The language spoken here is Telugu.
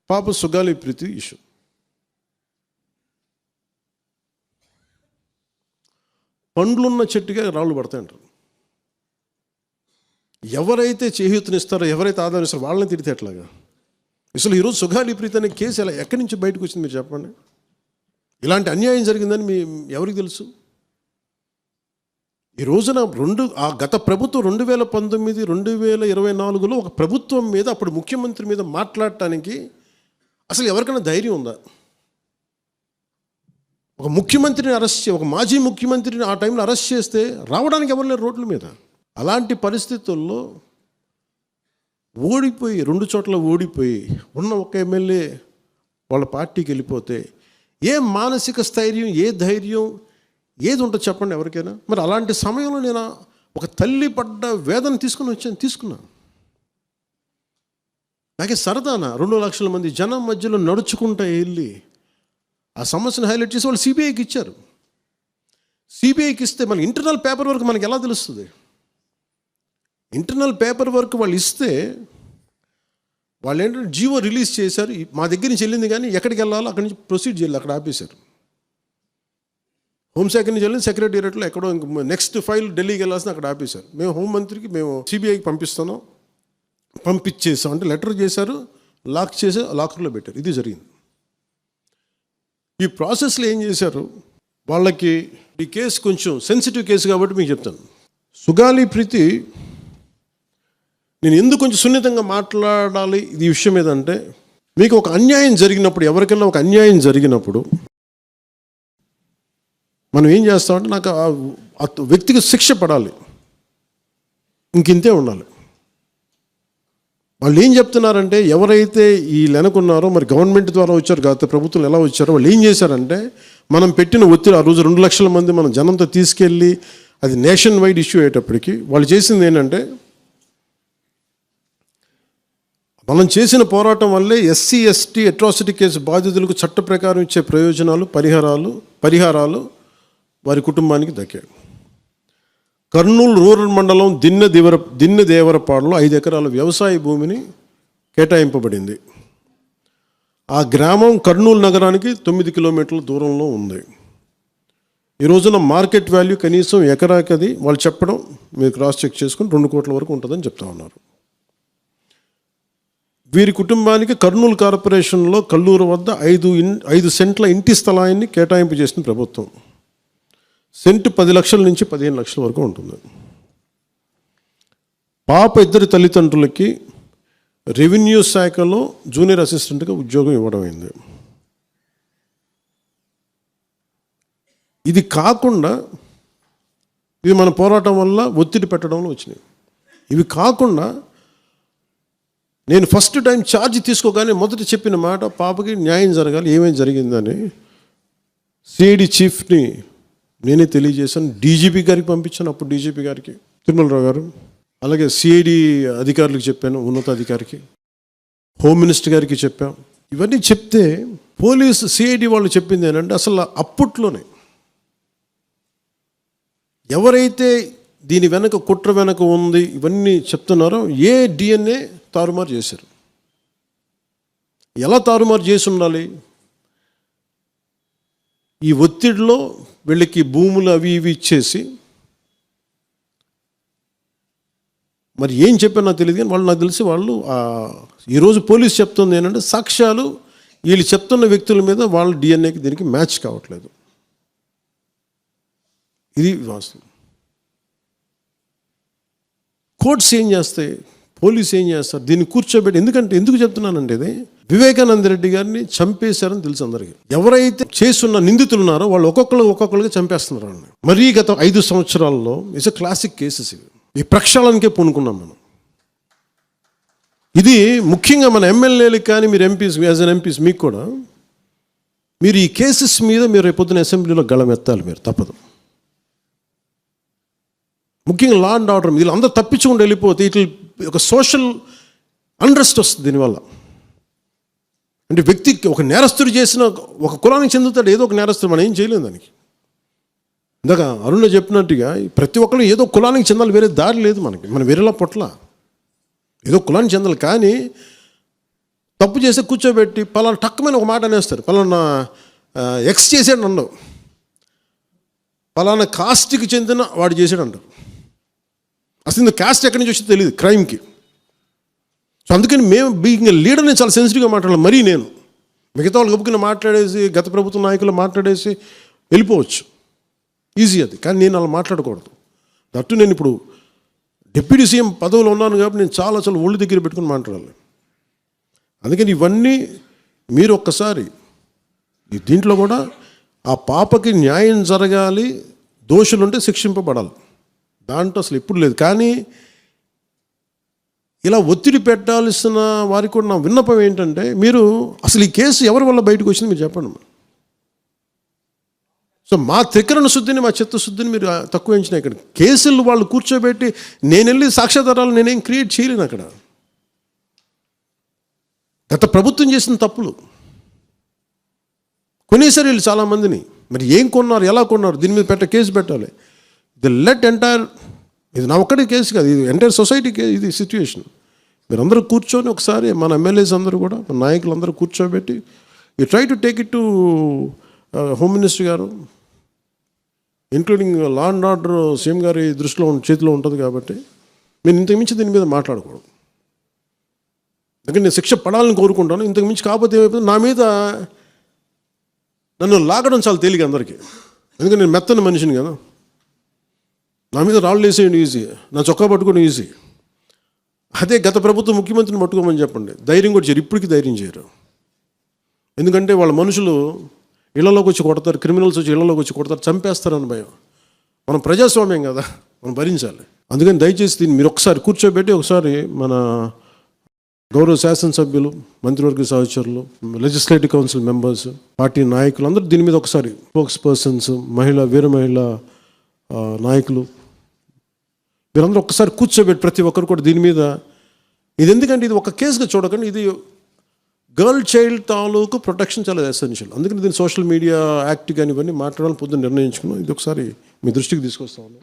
పాప సుగాలి ప్రీతి ఇష్యూ. పండ్లున్న చెట్టుగా రాళ్ళు పడతాయంటారు. ఎవరైతే చేయూతనిస్తారో, ఎవరైతే ఆధారం ఇస్తారో వాళ్ళని తిడితే ఎట్లాగా? అసలు ఈరోజు సుగాలి ప్రీతి అనే కేసు ఎలా ఎక్కడి నుంచి బయటకు వచ్చింది మీరు చెప్పండి. ఇలాంటి అన్యాయం జరిగిందని ఎవరికి తెలుసు? ఈ రోజున గత ప్రభుత్వం 2019, 2024లో ఒక ప్రభుత్వం మీద, అప్పుడు ముఖ్యమంత్రి మీద మాట్లాడటానికి అసలు ఎవరికైనా ధైర్యం ఉందా? ఒక ముఖ్యమంత్రిని ఒక మాజీ ముఖ్యమంత్రిని ఆ టైంలో అరెస్ట్ చేస్తే రావడానికి ఎవరు లేరు రోడ్ల మీద. అలాంటి పరిస్థితుల్లో ఓడిపోయి 2 చోట్ల ఓడిపోయి ఉన్న ఒక ఎమ్మెల్యే వాళ్ళ పార్టీకి వెళ్ళిపోతే ఏ మానసిక స్థైర్యం, ఏ ధైర్యం, ఏది ఉంటుంది చెప్పండి ఎవరికైనా? మరి అలాంటి సమయంలో నేను ఒక తల్లి పడ్డ వేదన తీసుకున్నాను. నాకే సరదానా 2 లక్షల మంది జనం మధ్యలో నడుచుకుంటూ వెళ్ళి ఆ సమస్యను హైలైట్ చేసి వాళ్ళు సిబిఐకి ఇచ్చారు. సిబిఐకి ఇస్తే మన ఇంటర్నల్ పేపర్ వర్క్ మనకి ఎలా తెలుస్తుంది? ఇంటర్నల్ పేపర్ వర్క్ వాళ్ళు ఇస్తే వాళ్ళు ఏంటంటే జీవో రిలీజ్ చేశారు. మా దగ్గర నుంచి వెళ్ళింది కానీ ఎక్కడికి వెళ్ళాలో అక్కడి నుంచి ప్రొసీడ్ చేయాలి, అక్కడ ఆపేశారు. హోంశాఖ నుంచి వెళ్ళింది సెక్రటేరియట్లో ఎక్కడో నెక్స్ట్ ఫైల్ ఢిల్లీకి వెళ్ళాల్సిన అక్కడ ఆపేశారు. మేము హోంమంత్రికి సిబిఐకి పంపించేసాం అంటే లెటర్ చేశారు, లాక్ చేసి లాకర్లో పెట్టారు. ఇది జరిగింది. ఈ ప్రాసెస్లో ఏం చేశారు, వాళ్ళకి ఈ కేసు కొంచెం సెన్సిటివ్ కేసు కాబట్టి మీకు చెప్తాను. సుగాలి ప్రీతి నేను ఎందుకు కొంచెం సున్నితంగా మాట్లాడాలి ఈ విషయం ఏదంటే, మీకు ఒక అన్యాయం జరిగినప్పుడు, ఎవరికైనా ఒక అన్యాయం జరిగినప్పుడు మనం ఏం చేస్తామంటే, నాకు ఆ వ్యక్తికి శిక్ష పడాలి, ఇంకింతే ఉండాలి. వాళ్ళు ఏం చెప్తున్నారంటే, ఎవరైతే వీళ్ళు వెనుకున్నారో, మరి గవర్నమెంట్ ద్వారా వచ్చారు, గత ప్రభుత్వం ఎలా వచ్చారో, వాళ్ళు ఏం చేశారంటే, మనం పెట్టిన ఒత్తిడి ఆ రోజు 2 లక్షల మంది మనం జనంతో తీసుకెళ్ళి అది నేషన్ వైడ్ ఇష్యూ అయ్యేటప్పటికి వాళ్ళు చేసింది ఏంటంటే, మనం చేసిన పోరాటం వల్లే ఎస్సీ ఎస్టీ అట్రాసిటీ కేసు బాధితులకు చట్ట ప్రకారం ఇచ్చే ప్రయోజనాలు, పరిహారాలు వారి కుటుంబానికి దక్కాయి. కర్నూలు రూరల్ మండలం దిన్నెదేవరపాడులో 5 ఎకరాల వ్యవసాయ భూమిని కేటాయింపబడింది. ఆ గ్రామం కర్నూలు నగరానికి 9 కిలోమీటర్ల దూరంలో ఉంది. ఈ రోజున మార్కెట్ వాల్యూ కనీసం ఎకరాకది వాళ్ళు చెప్పడం మీరు క్రాస్ చెక్ చేసుకుని 2 కోట్ల వరకు ఉంటుందని చెప్తా ఉన్నారు. వీరి కుటుంబానికి కర్నూలు కార్పొరేషన్లో కల్లూరు వద్ద 5 సెంట్ల ఇంటి స్థలాన్ని కేటాయింపు చేసిన ప్రభుత్వం. సెంటు 10 లక్షల నుంచి 15 లక్షల వరకు ఉంటుంది. పాప 2 తల్లిదండ్రులకి రెవెన్యూ శాఖలో జూనియర్ అసిస్టెంట్గా ఉద్యోగం ఇవ్వడం అయింది. ఇది కాకుండా ఇవి మన పోరాటం వల్ల ఒత్తిడి పెట్టడంలో వచ్చినాయి. ఇవి కాకుండా నేను ఫస్ట్ టైం ఛార్జ్ తీసుకోగానే మొదట చెప్పిన మాట, పాపకి న్యాయం జరగాలి, ఏమేమి జరిగిందని సిఐడి చీఫ్ని నేనే తెలియజేశాను. డీజీపీ గారికి పంపించాను, అప్పుడు డీజీపీ గారికి తిరుమలరావు గారు, అలాగే సిఐడి అధికారులకు చెప్పాను, ఉన్నతాధికారికి, హోమ్ మినిస్టర్ గారికి చెప్పాను. ఇవన్నీ చెప్తే పోలీసు సిఐడి వాళ్ళు చెప్పింది ఏంటంటే, అసలు అప్పట్లోనే ఎవరైతే దీని వెనక కుట్ర వెనక ఉంది ఇవన్నీ చెప్తున్నారో ఏ డిఎన్ఏ తారుమారు చేశారు. ఎలా తారుమారు చేసి ఉండాలి? ఈ ఒత్తిడిలో వీళ్ళకి భూములు అవి ఇవి ఇచ్చేసి, మరి ఏం చెప్పారు నాకు తెలియదు కానీ వాళ్ళు, నాకు తెలిసి వాళ్ళు ఈరోజు పోలీసు చెప్తుంది ఏంటంటే, సాక్ష్యాలు వీళ్ళు చెప్తున్న వ్యక్తుల మీద వాళ్ళ డిఎన్ఏకి దీనికి మ్యాచ్ కావట్లేదు. ఇది వాస్తవం. కోర్ట్స్ ఏం చేస్తాయి, పోలీసు ఏం చేస్తారు, దీన్ని కూర్చోబెట్టి. ఎందుకు చెప్తున్నానంటే, ఇది వివేకానంద రెడ్డి గారిని చంపేశారని తెలుసు అందరికీ. ఎవరైతే చేస్తున్న నిందితులు ఉన్నారో వాళ్ళు ఒక్కొక్కరుగా చంపేస్తున్నారు వాళ్ళని. మరీ గత 5 సంవత్సరాల్లో ఇట్స్ ఎ క్లాసిక్ కేసెస్ ఇవి. ఈ ప్రక్షాళనకే పూనుకున్నాం మనం. ఇది ముఖ్యంగా మన ఎమ్మెల్యేలకు కానీ, మీరు ఎంపీస్, యాజ్ అన్ ఎంపీస్ మీకు కూడా, మీరు ఈ కేసెస్ మీద మీరు రేపొద్దున అసెంబ్లీలో గళం ఎత్తాలి, మీరు తప్పదు. ముఖ్యంగా లా అండ్ ఆర్డర్, వీళ్ళు అందరూ తప్పించుకుంటూ వెళ్ళిపోతే ఇట్లా ఒక సోషల్ అన్రెస్ట్ వస్తుంది దీనివల్ల. అంటే వ్యక్తికి ఒక నేరస్తుడు చేసిన, ఒక కులానికి చెందుతాడు ఏదో ఒక నేరస్తుడు, మనం ఏం చేయలేము దానికి. ఇందాక అరుణ చెప్పినట్టుగా ప్రతి ఒక్కరు ఏదో కులానికి చెందాలి, వేరే దారి లేదు మనకి. మనం వేరేలా పొట్ల ఏదో కులానికి చెందాలి. కానీ తప్పు చేస్తే కూర్చోబెట్టి పలానా టక్కమైన ఒక మాట అనేస్తారు. పలానా ఎక్స్ చేసాడు నన్ను, పలానా కాస్ట్కి చెందిన వాడు చేసాడు అంటారు. అసలు ఇంత కాస్ట్ ఎక్కడి నుంచి వచ్చి తెలియదు క్రైమ్కి. సో అందుకని మేము బీయింగ్ లీడర్ నేను చాలా సెన్సిటివ్గా మాట్లాడాలి. మరీ నేను మిగతా వాళ్ళు గబుక్కున మాట్లాడేసి గత ప్రభుత్వ నాయకులు మాట్లాడేసి వెళ్ళిపోవచ్చు, ఈజీ అది. కానీ నేను అలా మాట్లాడకూడదు. దట్టు నేను ఇప్పుడు డిప్యూటీ సీఎం పదవిలో ఉన్నాను కాబట్టి నేను చాలా ఒళ్ళు దగ్గర పెట్టుకుని మాట్లాడాలి. అందుకని ఇవన్నీ మీరు ఒక్కసారి దీంట్లో కూడా ఆ పాపకి న్యాయం జరగాలి, దోషులుంటే శిక్షింపబడాలి, దాంట్లో అసలు ఎప్పుడు లేదు. కానీ ఇలా ఒత్తిడి పెట్టాల్సిన వారికి కూడా నా విన్నపం ఏంటంటే, మీరు అసలు ఈ కేసు ఎవరి వల్ల బయటకు వచ్చింది మీరు చెప్పండి. సో మా త్రికరణ శుద్ధిని, మా చిత్తశుద్ధిని మీరు తక్కువ ఎంచిన. ఇక్కడ కేసులు వాళ్ళు కూర్చోబెట్టి నేను వెళ్ళి సాక్ష్యాధారాలు నేనేం క్రియేట్ చేయలేను. అక్కడ గత ప్రభుత్వం చేసిన తప్పులు కొనేసారు వీళ్ళు చాలామందిని. మరి ఏం కొన్నారు, ఎలా కొన్నారు, దీని మీద కేసు పెట్టాలి. ది లెట్ ఎంటైర్, ఇది నా ఒక్కడి కేసు కాదు, ఇది ఎంటైర్ సొసైటీకి ఇది సిచ్యువేషన్. మీరందరూ కూర్చొని ఒకసారి మన ఎమ్మెల్యేస్ అందరూ కూడా, మన నాయకులందరూ కూర్చోబెట్టి you try to take it to home minister గారు, including law and order CM గారి దృష్టిలో చేతిలో ఉంటుంది. కాబట్టి నేను ఇంతకుమించి దీని మీద మాట్లాడకూడదు. అందుకని నేను శిక్ష పడాలని కోరుకుంటాను. ఇంతకుమించి కాకపోతే ఏమైపోతుంది, నా మీద నన్ను లాగడం చాలా తేలిక అందరికీ. ఎందుకంటే నేను మెత్తని మనిషిని కదా, నా మీద రాళ్ళు వేసేయండి ఈజీ, నా చొక్కా పట్టుకోవడం ఈజీ. అదే గత ప్రభుత్వం ముఖ్యమంత్రిని పట్టుకోమని చెప్పండి, ధైర్యం కూడా చేయరు, ఇప్పటికీ ధైర్యం చేయరు. ఎందుకంటే వాళ్ళ మనుషులు ఇళ్లలోకి వచ్చి కొడతారు, క్రిమినల్స్ వచ్చి ఇళ్లలోకి వచ్చి కొడతారు, చంపేస్తారని భయం. మనం ప్రజాస్వామ్యం కదా, మనం భరించాలి. అందుకని దయచేసి దీన్ని మీరు ఒకసారి కూర్చోబెట్టి ఒకసారి మన గౌరవ శాసనసభ్యులు, మంత్రివర్గ సహచరులు, లెజిస్లేటివ్ కౌన్సిల్ మెంబర్స్, పార్టీ నాయకులు అందరూ దీని మీద ఒకసారి, స్పోక్స్ పర్సన్స్, వీర మహిళ నాయకులు, మీరందరూ ఒక్కసారి కూర్చోబెట్టి ప్రతి ఒక్కరు కూడా దీని మీద, ఇది ఎందుకంటే ఇది ఒక కేసుగా చూడకండి, ఇది గర్ల్ చైల్డ్ తాలూకు ప్రొటెక్షన్ చాలా ఎసెన్షియల్. అందుకని దీన్ని సోషల్ మీడియా యాక్ట్ కానీ ఇవన్నీ మాట్లాడాలని పొద్దున్న నిర్ణయించుకున్నాం. ఇది ఒకసారి మీ దృష్టికి తీసుకొస్తా ఉన్నాం.